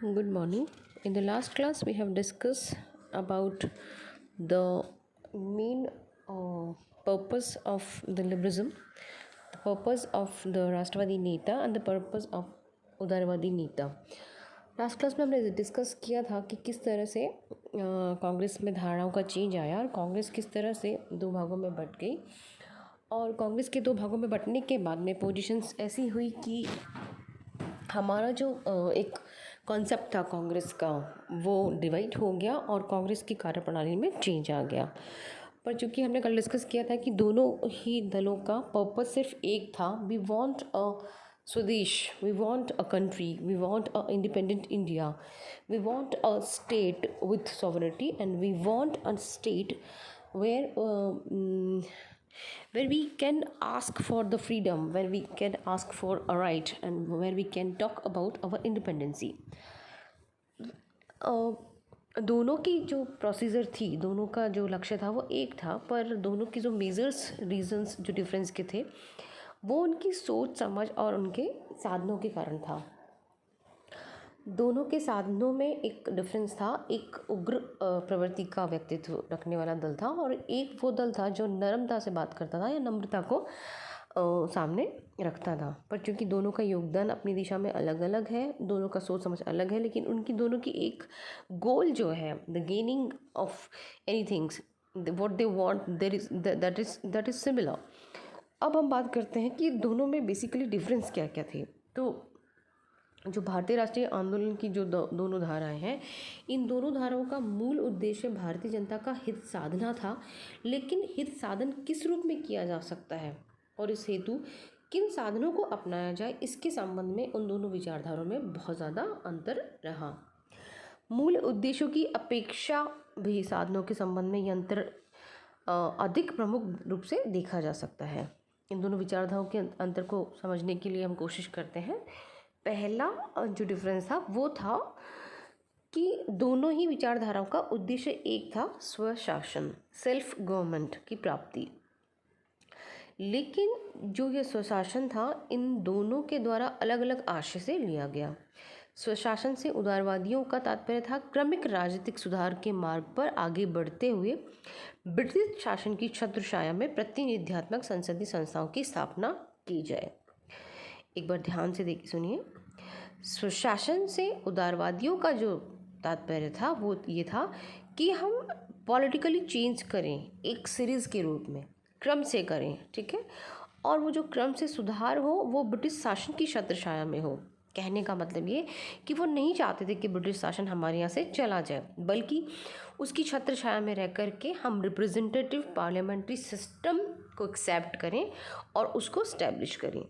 Good morning. In the last class, we have discussed about the main purpose of the liberalism, the purpose of the राष्ट्रवादी नेता and the purpose of उदारवादी नेता. Last class में हमने discuss किया था कि किस तरह से कांग्रेस में धारणाओं का चेंज आया और कांग्रेस किस तरह से दो भागों में बट गई और कांग्रेस के दो भागों में बटने के बाद में पोजीशंस ऐसी हुई कि हमारा जो एक कॉन्सेप्ट था कांग्रेस का वो डिवाइड हो गया और कांग्रेस की कार्यप्रणाली में चेंज आ गया। पर चूँकि हमने कल डिस्कस किया था कि दोनों ही दलों का पर्पस सिर्फ एक था, we want a swadesh, we want a country, we want a independent India, we want a state with sovereignty and we want a state where we can ask for the freedom, where we can ask for a right and where we can talk about our independency. दोनों की जो procedure थी, दोनों का जो लक्ष्य था वो एक था, पर दोनों की जो मेजर्स रीजंस जो डिफरेंस के थे वो उनकी सोच समझ और उनके साधनों के कारण था। दोनों के साधनों में एक डिफरेंस था। एक उग्र प्रवृत्ति का व्यक्तित्व रखने वाला दल था और एक वो दल था जो नरमता से बात करता था या नम्रता को सामने रखता था। पर क्योंकि दोनों का योगदान अपनी दिशा में अलग अलग है, दोनों का सोच समझ अलग है, लेकिन उनकी दोनों की एक गोल जो है, the gaining of any things, what they want, that is similar. अब हम बात करते हैं कि दोनों में बेसिकली डिफरेंस क्या क्या थे। तो जो भारतीय राष्ट्रीय आंदोलन की जो दोनों धाराएं हैं, इन दोनों धाराओं का मूल उद्देश्य भारतीय जनता का हित साधना था, लेकिन हित साधन किस रूप में किया जा सकता है और इस हेतु किन साधनों को अपनाया जाए, इसके संबंध में उन दोनों विचारधाराओं में बहुत ज़्यादा अंतर रहा। मूल उद्देश्यों की अपेक्षा भी साधनों के संबंध में यह अंतर अधिक प्रमुख रूप से देखा जा सकता है। इन दोनों विचारधाराओं के अंतर को समझने के लिए हम कोशिश करते हैं। पहला जो डिफरेंस था वो था कि दोनों ही विचारधाराओं का उद्देश्य एक था, स्वशासन, सेल्फ गवर्नमेंट की प्राप्ति। लेकिन जो ये स्वशासन था इन दोनों के द्वारा अलग अलग आशय से लिया गया। स्वशासन से उदारवादियों का तात्पर्य था क्रमिक राजनीतिक सुधार के मार्ग पर आगे बढ़ते हुए ब्रिटिश शासन की छत्रछाया में प्रतिनिधित्वात्मक संसदीय संस्थाओं की स्थापना की जाए। एक बार ध्यान से सुनिए। स्वशासन से उदारवादियों का जो तात्पर्य था वो ये था कि हम पॉलिटिकली चेंज करें, एक सीरीज़ के रूप में क्रम से करें, ठीक है, और वो जो क्रम से सुधार हो वो ब्रिटिश शासन की छत्रछाया में हो। कहने का मतलब ये कि वो नहीं चाहते थे कि ब्रिटिश शासन हमारे यहाँ से चला जाए, बल्कि उसकी छत्रछाया में रह कर के हम रिप्रेजेंटेटिव पार्लियामेंट्री सिस्टम को एक्सेप्ट करें और उसको स्टैब्लिश करें।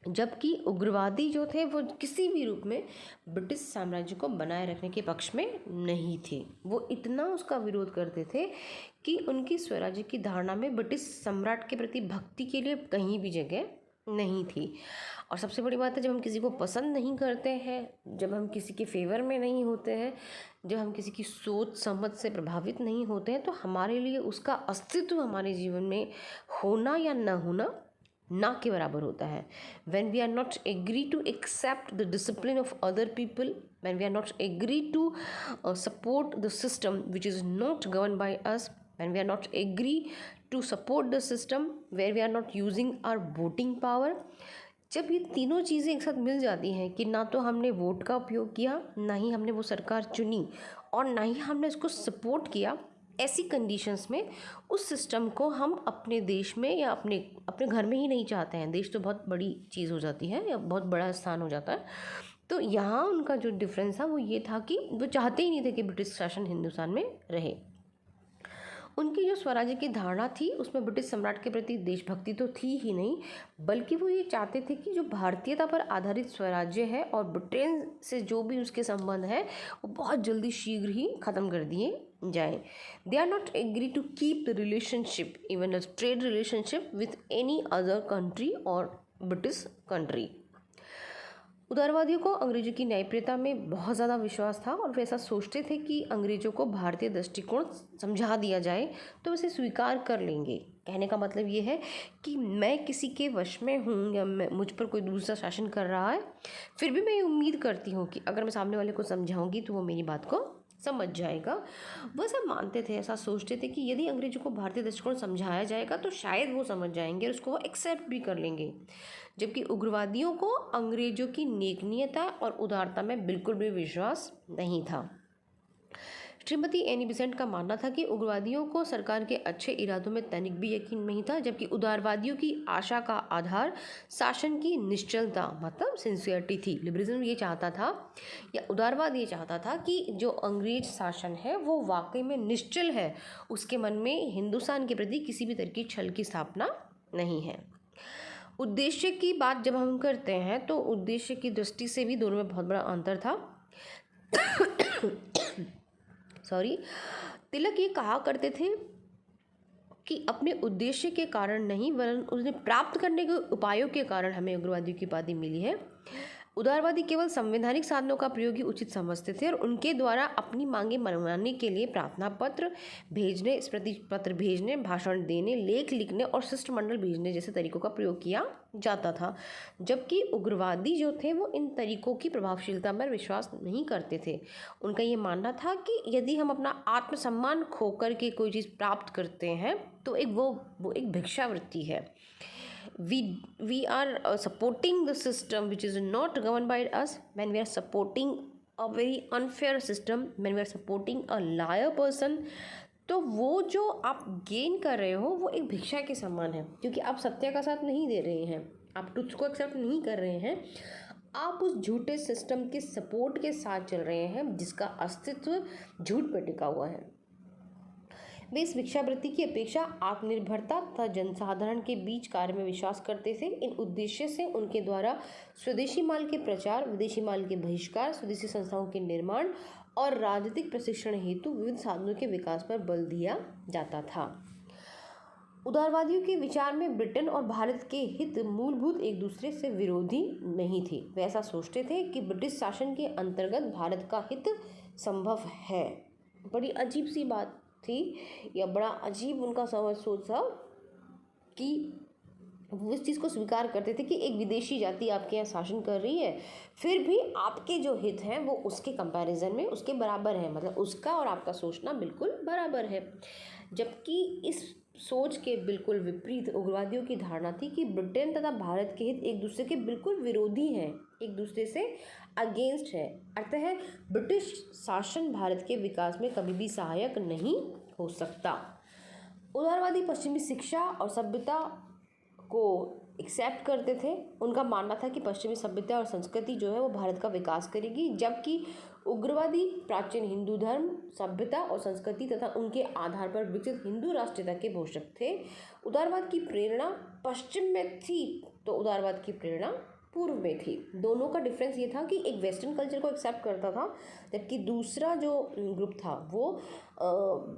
जबकि उग्रवादी जो थे वो किसी भी रूप में ब्रिटिश साम्राज्य को बनाए रखने के पक्ष में नहीं थे। वो इतना उसका विरोध करते थे कि उनकी स्वराज्य की धारणा में ब्रिटिश सम्राट के प्रति भक्ति के लिए कहीं भी जगह नहीं थी। और सबसे बड़ी बात है, जब हम किसी को पसंद नहीं करते हैं, जब हम किसी के फेवर में नहीं होते हैं, जब हम किसी की सोच समझ से प्रभावित नहीं होते हैं, तो हमारे लिए उसका अस्तित्व हमारे जीवन में होना या न होना ना के बराबर होता है। when we are not agree to accept the discipline of other people, when we are not agree to support the system which is not governed by us, when we are not agree to support the system where we are not using our voting power, जब ये तीनों चीज़ें एक साथ मिल जाती हैं कि ना तो हमने वोट का उपयोग किया, ना ही हमने वो सरकार चुनी और ना ही हमने उसको सपोर्ट किया, ऐसी कंडीशंस में उस सिस्टम को हम अपने देश में या अपने घर में ही नहीं चाहते हैं। देश तो बहुत बड़ी चीज़ हो जाती है या बहुत बड़ा स्थान हो जाता है। तो यहाँ उनका जो डिफरेंस था वो ये था कि वो चाहते ही नहीं थे कि ब्रिटिश शासन हिंदुस्तान में रहे। उनकी जो स्वराज्य की धारणा थी उसमें ब्रिटिश सम्राट के प्रति देशभक्ति तो थी ही नहीं, बल्कि वो ये चाहते थे कि जो भारतीयता पर आधारित स्वराज्य है और ब्रिटेन से जो भी उसके संबंध है वो बहुत जल्दी शीघ्र ही ख़त्म कर दिए जाए। They are not agree to keep the relationship, even a trade relationship, with any other country और ब्रिटिश कंट्री। उदारवादियों को अंग्रेजों की न्यायप्रियता में बहुत ज़्यादा विश्वास था और वे ऐसा सोचते थे कि अंग्रेजों को भारतीय दृष्टिकोण समझा दिया जाए तो उसे स्वीकार कर लेंगे। कहने का मतलब ये है कि मैं किसी के वश में हूँ या मुझ पर कोई दूसरा शासन कर रहा है, फिर भी मैं ये उम्मीद करती हूँ कि अगर मैं सामने वाले को समझाऊंगी तो वो मेरी बात को समझ जाएगा। वह सब मानते थे, ऐसा सोचते थे कि यदि अंग्रेजों को भारतीय दृष्टिकोण समझाया जाएगा तो शायद वो समझ जाएंगे और उसको वो एक्सेप्ट भी कर लेंगे। जबकि उग्रवादियों को अंग्रेजों की नेकनीयता और उदारता में बिल्कुल भी विश्वास नहीं था। श्रीमती एनी बेसेंट का मानना था कि उग्रवादियों को सरकार के अच्छे इरादों में तनिक भी यकीन नहीं था, जबकि उदारवादियों की आशा का आधार शासन की निश्चलता मतलब सिंसियरिटी थी। लिबरलिज्म ये चाहता था या उदारवाद ये चाहता था कि जो अंग्रेज शासन है वो वाकई में निश्चल है, उसके मन में हिंदुस्तान के प्रति किसी भी तरह की छल की स्थापना नहीं है। उद्देश्य की बात जब हम करते हैं तो उद्देश्य की दृष्टि से भी दोनों में बहुत बड़ा अंतर था। सॉरी, तिलक ये कहा करते थे कि अपने उद्देश्य के कारण नहीं वरन उन्हें प्राप्त करने के उपायों के कारण हमें उग्रवादियों की उपाधि मिली है। उदारवादी केवल संवैधानिक साधनों का प्रयोग ही उचित समझते थे और उनके द्वारा अपनी मांगे मनवाने के लिए प्रार्थना पत्र भेजने, स्मृति पत्र भेजने, भाषण देने, लेख लिखने और शिष्टमंडल भेजने जैसे तरीकों का प्रयोग किया जाता था। जबकि उग्रवादी जो थे वो इन तरीकों की प्रभावशीलता पर विश्वास नहीं करते थे। उनका ये मानना था कि यदि हम अपना आत्मसम्मान खोकर के कोई चीज़ प्राप्त करते हैं तो वो एक भिक्षावृत्ति है। We are supporting the system which is not governed by us, when we are supporting a very unfair system, when we are supporting a liar person, तो वो जो आप गेन कर रहे हो वो एक भिक्षा के समान है, क्योंकि आप सत्य का साथ नहीं दे रहे हैं, आप ट्रुथ को एक्सेप्ट नहीं कर रहे हैं, आप उस झूठे सिस्टम के सपोर्ट के साथ चल रहे हैं जिसका अस्तित्व झूठ पर टिका हुआ है। वे इस भिक्षावृत्ति की अपेक्षा आत्मनिर्भरता तथा जनसाधारण के बीच कार्य में विश्वास करते थे। इन उद्देश्य से उनके द्वारा स्वदेशी माल के प्रचार, विदेशी माल के बहिष्कार, स्वदेशी संस्थाओं के निर्माण और राजनीतिक प्रशिक्षण हेतु विविध साधनों के विकास पर बल दिया जाता था। उदारवादियों के विचार में ब्रिटेन और भारत के हित मूलभूत एक दूसरे से विरोधी नहीं थे। वे ऐसा सोचते थे कि ब्रिटिश शासन के अंतर्गत भारत का हित संभव है। बड़ी अजीब सी बात थी या बड़ा अजीब उनका सोच था कि वो इस चीज़ को स्वीकार करते थे कि एक विदेशी जाति आपके यहाँ शासन कर रही है, फिर भी आपके जो हित हैं वो उसके कंपैरिजन में उसके बराबर है, मतलब उसका और आपका सोचना बिल्कुल बराबर है। जबकि इस सोच के बिल्कुल विपरीत उग्रवादियों की धारणा थी कि ब्रिटेन तथा भारत के हित एक दूसरे के बिल्कुल विरोधी हैं, एक दूसरे से अगेंस्ट है। अर्थ है ब्रिटिश शासन भारत के विकास में कभी भी सहायक नहीं हो सकता। उदारवादी पश्चिमी शिक्षा और सभ्यता को एक्सेप्ट करते थे। उनका मानना था कि पश्चिमी सभ्यता और संस्कृति जो है वो भारत का विकास करेगी, जबकि उग्रवादी प्राचीन हिंदू धर्म, सभ्यता और संस्कृति तथा उनके आधार पर विकसित हिंदू राष्ट्रीयता के पोषक थे। उदारवाद की प्रेरणा पश्चिम में थी तो उदारवाद की प्रेरणा पूर्व में थी। दोनों का डिफरेंस ये था कि एक वेस्टर्न कल्चर को एक्सेप्ट करता था, जबकि दूसरा जो ग्रुप था वो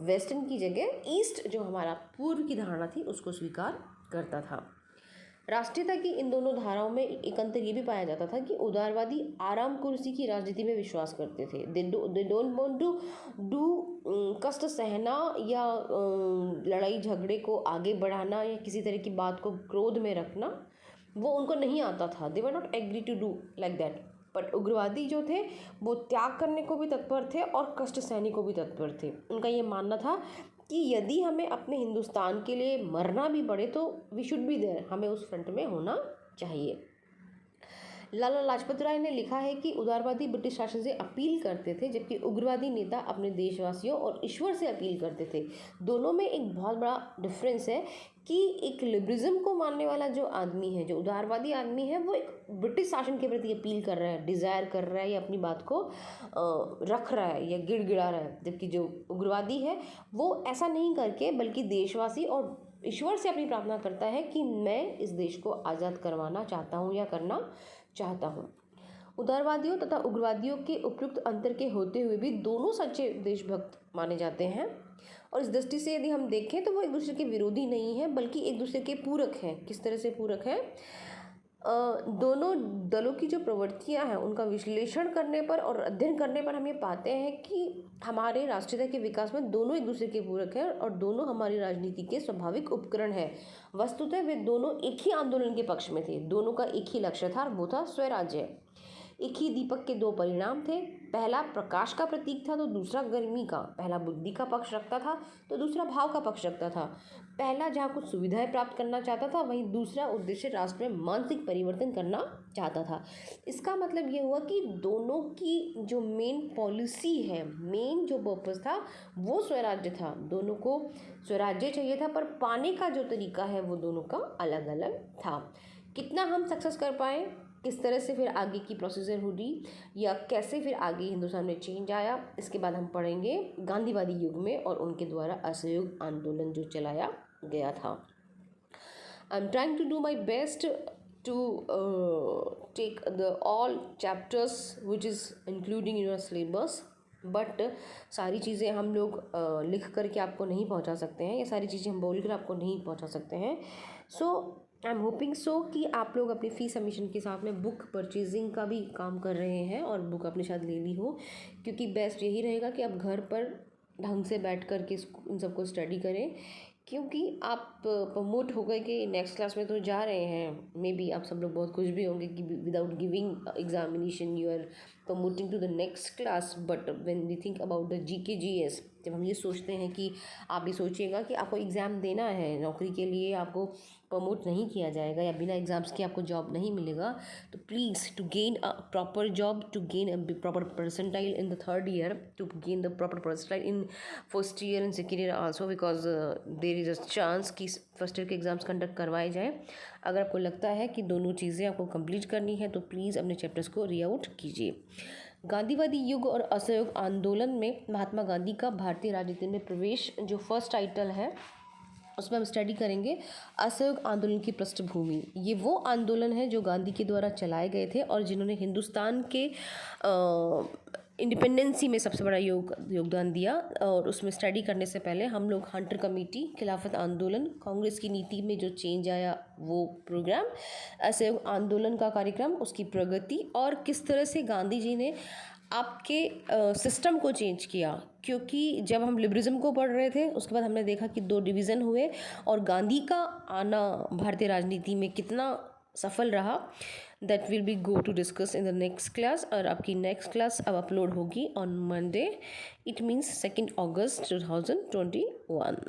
वेस्टर्न की जगह ईस्ट जो हमारा पूर्व की धारणा थी उसको स्वीकार करता था। राष्ट्रीयता की इन दोनों धाराओं में एक अंतर ये भी पाया जाता था कि उदारवादी आराम कुर्सी की राजनीति में विश्वास करते थे। They don't want to do कष्ट सहना या लड़ाई झगड़े को आगे बढ़ाना या किसी तरह की बात को क्रोध में रखना, वो उनको नहीं आता था। They were not agree to do like that. But उग्रवादी जो थे वो त्याग करने को भी तत्पर थे और कष्ट सहने को भी तत्पर थे। उनका ये मानना था कि यदि हमें अपने हिंदुस्तान के लिए मरना भी पड़े तो वी शुड बी देयर, हमें उस फ्रंट में होना चाहिए। लाला लाजपत राय ने लिखा है कि उदारवादी ब्रिटिश शासन से अपील करते थे, जबकि उग्रवादी नेता अपने देशवासियों और ईश्वर से अपील करते थे। दोनों में एक बहुत बड़ा डिफरेंस है कि एक लिबरलिज्म को मानने वाला जो आदमी है, जो उदारवादी आदमी है, वो एक ब्रिटिश शासन के प्रति अपील कर रहा है, डिज़ायर कर रहा है या अपनी बात को रख रहा है या गिड़गिड़ा रहा है। जबकि जो उग्रवादी है वो ऐसा नहीं करके बल्कि देशवासी और ईश्वर से अपनी प्रार्थना करता है कि मैं इस देश को आज़ाद करवाना चाहता हूँ या करना चाहता हूँ। उदारवादियों तथा उग्रवादियों के उपयुक्त अंतर के होते हुए भी दोनों सच्चे देशभक्त माने जाते हैं, और इस दृष्टि से यदि हम देखें तो वो एक दूसरे के विरोधी नहीं है बल्कि एक दूसरे के पूरक हैं। किस तरह से पूरक है? दोनों दलों की जो प्रवृत्तियां हैं उनका विश्लेषण करने पर और अध्ययन करने पर हम ये पाते हैं कि हमारे राष्ट्रीयता के विकास में दोनों एक दूसरे के पूरक हैं और दोनों हमारी राजनीति के स्वाभाविक उपकरण हैं। वस्तुतः वे दोनों एक ही आंदोलन के पक्ष में थे, दोनों का एक ही लक्ष्य था और वो था स्वराज्य। एक ही दीपक के दो परिणाम थे, पहला प्रकाश का प्रतीक था तो दूसरा गर्मी का। पहला बुद्धि का पक्ष रखता था तो दूसरा भाव का पक्ष रखता था। पहला जहाँ कुछ सुविधाएं प्राप्त करना चाहता था, वहीं दूसरा उद्देश्य राष्ट्र में मानसिक परिवर्तन करना चाहता था। इसका मतलब ये हुआ कि दोनों की जो मेन पॉलिसी है, मेन जो पर्पस था वो स्वराज्य था। दोनों को स्वराज्य चाहिए था, पर पाने का जो तरीका है वो दोनों का अलग अलग था। कितना हम सक्सेस कर पाए, किस तरह से फिर आगे की प्रोसीजर हुई या कैसे फिर आगे हिंदुस्तान में चेंज आया, इसके बाद हम पढ़ेंगे गांधीवादी युग में और उनके द्वारा असहयोग आंदोलन जो चलाया गया था। I am trying to do my best to take the all chapters which is including in your syllabus, but सारी चीज़ें हम लोग लिख करके आपको नहीं पहुंचा सकते हैं, या सारी चीज़ें हम बोल कर आपको नहीं पहुंचा सकते हैं। सो आई एम होपिंग सो कि आप लोग अपनी फ़ी सबमिशन के साथ में बुक परचेजिंग का भी काम कर रहे हैं और बुक अपने साथ ले ली हो, क्योंकि बेस्ट यही रहेगा कि आप घर पर ढंग से बैठ कर के इन सबको स्टडी करें, क्योंकि आप प्रमोट हो गए कि नेक्स्ट क्लास में तो जा रहे हैं। मे बी आप सब लोग बहुत खुश भी होंगे कि without giving examination you are promoting to the next class. But when we think about the GK GS, जब हम ये सोचते हैं कि आप भी सोचिएगा कि आपको एग्ज़ाम देना है, नौकरी के लिए आपको प्रमोट नहीं किया जाएगा या बिना एग्ज़ाम्स के आपको जॉब नहीं मिलेगा, तो please to gain a proper job, to gain a proper percentile in the third year, to gain the proper percentile in first year and second year also, because there is a chance कि first year के exams conduct करवाए जाएँ। अगर आपको लगता है कि दोनों चीज़ें आपको कंप्लीट करनी है तो प्लीज़ अपने चैप्टर्स को रीआउट कीजिए। गांधीवादी युग और असहयोग आंदोलन में महात्मा गांधी का भारतीय राजनीति में प्रवेश, जो फर्स्ट टाइटल है उसमें हम स्टडी करेंगे असहयोग आंदोलन की पृष्ठभूमि। ये वो आंदोलन है जो गांधी के द्वारा चलाए गए थे और जिन्होंने हिंदुस्तान के इंडिपेंडेंसी में सबसे बड़ा योगदान दिया। और उसमें स्टडी करने से पहले हम लोग हंटर कमेटी, खिलाफत आंदोलन, कांग्रेस की नीति में जो चेंज आया वो प्रोग्राम, असहयोग आंदोलन का कार्यक्रम, उसकी प्रगति और किस तरह से गांधी जी ने आपके सिस्टम को चेंज किया। क्योंकि जब हम लिबरलिज्म को पढ़ रहे थे उसके बाद हमने देखा कि दो डिवीज़न हुए और गांधी का आना भारतीय राजनीति में कितना सफल रहा। That will be go to discuss in the next class. और आपकी नेक्स्ट क्लास अब अपलोड होगी on Monday, it means 2 August 2021।